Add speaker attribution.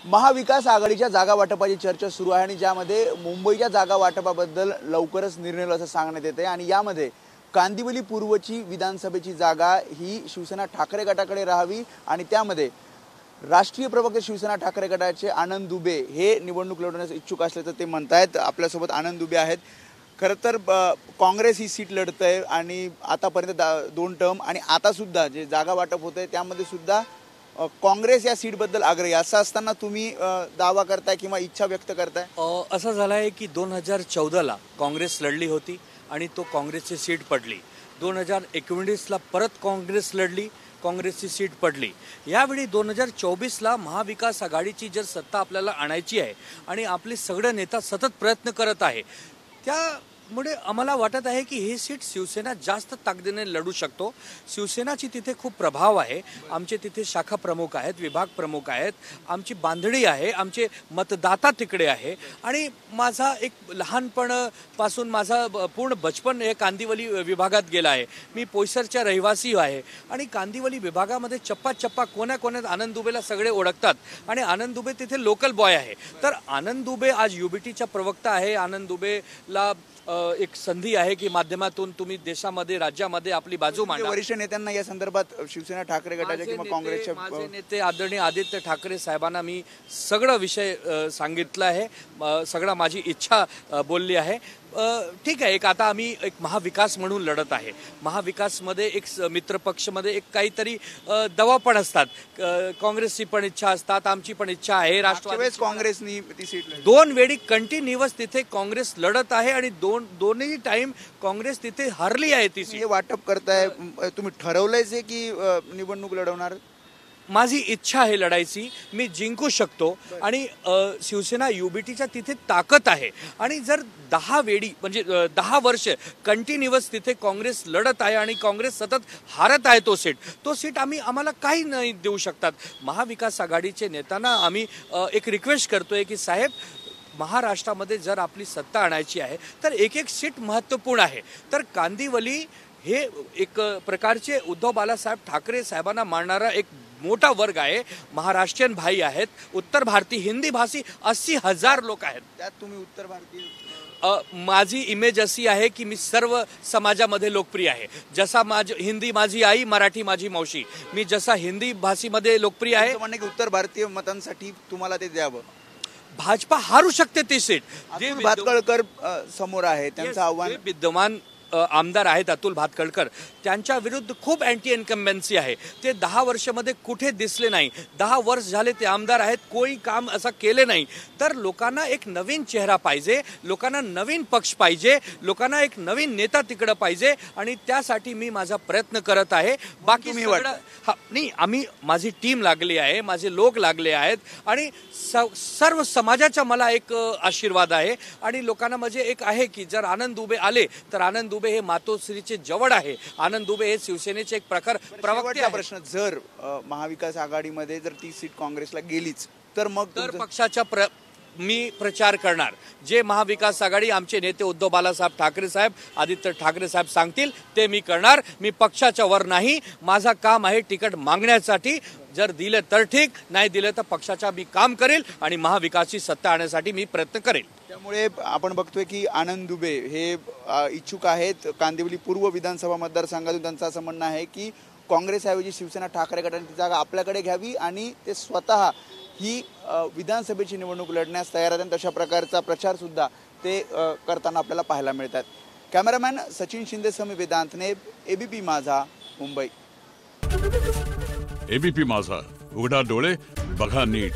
Speaker 1: महाविकास आघाडीच्या जागा वाटपाची चर्चा सुरू आहे आणि ज्यामध्ये मुंबईच्या जागा वाटपाबद्दल लवकरच निर्णय होईल असं सांगण्यात येते आणि यामध्ये कांदिवली पूर्वची विधानसभेची जागा ही शिवसेना ठाकरे गटाकडे राहावी आणि त्यामध्ये राष्ट्रीय प्रवक्ते शिवसेना ठाकरे गटाचे आनंद दुबे हे निवडणूक लढवण्यास इच्छुक असल्याचं ते म्हणतायत। आपल्यासोबत आनंद दुबे आहेत। खरं तर काँग्रेस ही सीट लढतंय आणि आतापर्यंत 2 टर्म आणि आता सुद्धा जे जागा वाटप होतंय त्यामध्ये सुद्धा काँग्रेस या सीटबद्दल आग्रही असं असताना तुम्ही दावा करताय किंवा इच्छा व्यक्त करताय?
Speaker 2: असं झालं आहे की 2014ला काँग्रेस लढली होती आणि तो काँग्रेसची सीट पडली। 2019ला परत काँग्रेस लढली, काँग्रेसची सीट पडली। यावेळी 2024ला महाविकास आघाडीची जर सत्ता आपल्याला आणायची आहे आणि आपले सगळे नेता सतत प्रयत्न करत आहे, त्यामुळे आम्हाला वाटत आहे की ही सीट शिवसेना जास्त ताकदीने लढू शकतो। शिवसेनाची तिथे खूप प्रभाव आहे, आमचे तिथे शाखा प्रमुख आहेत, विभाग प्रमुख आहेत, आमची बांधणी आहे, आमचे मतदाता तिकडे आहे आणि माझा एक लहानपणापासून माझा पूर्ण बचपन हे कांदिवली विभागात गेला आहे। मी पोयसरच्या रहिवासी आहे आणि कांदिवली विभागामध्ये चप्पा कोण्याकोण्यात आनंद दुबेला सगळे ओळखतात आणि आनंद दुबे तिथे लोकल बॉय आहे। तर आनंद दुबे आज युबीटीचा प्रवक्ता आहे। आनंद दुबेला एक संधी आहे की माध्यमातून तुम्ही देशामध्ये राज्यामध्ये आपली बाजू मांडा।
Speaker 1: वरिष्ठ नेत्यांना या संदर्भात शिवसेना ठाकरे गटाच्या किंवा काँग्रेसच्या
Speaker 2: माझे नेते आदरणीय आदित्य ठाकरे साहेबांना मी सगळं विषय सांगितलं आहे, सगळं माझी इच्छा बोलली आहे। ठीक आहे, एक आता आम्ही एक महाविकास म्हणून लढत आहे। महाविकासमध्ये एक मित्रपक्षमध्ये एक काहीतरी दबाव पण असतात, काँग्रेसची पण इच्छा असतात, आमची पण इच्छा आहे।
Speaker 1: राष्ट्रवादी काँग्रेसनी ती सीट
Speaker 2: 2 वेळी कंटिन्युअस तिथे काँग्रेस लढत आहे आणि दोन्ही टाइम काँग्रेस तिथे हरली आहे। ती सीट
Speaker 1: वाटप करताय, तुम्ही ठरवलंयच आहे की निवडणूक लढवणार?
Speaker 2: माझी इच्छा आहे लढायची, मी जिंकू शकतो आणि शिवसेना युबीटीच्या तिथे ताकद आहे आणि जर 10 वेळी म्हणजे 10 वर्ष कंटिन्युअस तिथे काँग्रेस लढत आहे आणि काँग्रेस सतत हारत आहे तो सीट आम्हाला काही नाही देऊ शकतात। महाविकास आघाडीचे नेत्यांना आम्ही एक रिक्वेस्ट करतोय की साहेब, महाराष्ट्रामध्ये जर आपली सत्ता आणायची आहे तर एक सीट महत्त्वपूर्ण आहे। तर कांदिवली हे एक प्रकारचे उद्धव बाळासाहेब ठाकरे साहेबांना मानणारा एक मोठा वर्ग आहे। महाराष्ट्रीयन भाई आहेत, उत्तर भारतीय हिंदी भाषी 80,000 लोक आहेत।
Speaker 1: त्यात तुम्ही उत्तर भारतीय?
Speaker 2: माझी इमेज अशी आहे की मी सर्व समाजामध्ये लोकप्रिय आहे। जसा हिंदी माझी आई, मराठी माझी मावशी, मी जसा हिंदी भाषेमध्ये लोकप्रिय आहे
Speaker 1: म्हणजे की उत्तर भारतीय मतांसाठी तुम्हाला ते द्यावं।
Speaker 2: भाजपा हारू शकते ती सीट।
Speaker 1: जे भातखळकर समोर आहे त्यांचं आव्हान,
Speaker 2: विद्यमान आमदार आहेत अतुल भातखळकर, त्यांच्या विरुद्ध खूप अँटी इन्कम्बन्सी आहे। ते 10 वर्षामध्ये कुठे दिसले नाही, 10 वर्ष झाले ते आमदार आहेत, कोणी काम असं केले नाही। तर लोकांना एक नवीन चेहरा पाहिजे, लोकांना नवीन पक्ष पाहिजे, लोकांना एक नवीन नेता तिकडे पाहिजे आणि त्यासाठी मी माझा प्रयत्न करत आहे। बाकी नाही, माझी टीम लागली आहे, माझे लोक लागले आहेत आणि सर्व समाजाचा मला एक आशीर्वाद आहे आणि लोकांना म्हणजे एक आहे की जर आनंद दुबे आले तर आनंद दुबे हे मातोश्रीचे जवळ आहे। आनंद दुबे हे शिवसेनेचे एक प्रकार प्रवक्ते।
Speaker 1: प्रश्न, जर महाविकास आघाडीमध्ये जर ती सीट काँग्रेसला गेलीच तर मग
Speaker 2: पक्षाच्या मी प्रचार करणार। जे महाविकास आघाडी आमचे नेते उद्धव बाळासाहेब ठाकरे साहेब, आदित्य ठाकरे साहेब सांगतील ते मी करणार। मी पक्षाच्या वर नाही, माझा काम आहे तिकीट मागण्यासाठी। जर दिले तर ठीक, नाही दिले तर पक्षाचा मी काम करेल आणि महाविकासची सत्ता आणण्यासाठी मी प्रयत्न करेल।
Speaker 1: त्यामुळे आपण बघतोय की आनंद दुबे हे इच्छुक आहेत। कांदिवली पूर्व विधानसभा मतदारसंघातून त्यांचं असं म्हणणं आहे की काँग्रेसऐवजी शिवसेना ठाकरे गटाने ती जागा आपल्याकडे घ्यावी आणि ते स्वतः ही विधानसभेची निवडणूक लढण्यास तयार आहेत। तशा प्रकारचा प्रचार सुद्धा ते करताना आपल्याला पाहायला मिळतात। कॅमेरामॅन सचिन शिंदे सह वेदांतने, एबीपी माझा, मुंबई।
Speaker 3: एबीपी माझा, उघडा डोळे बघा नीट।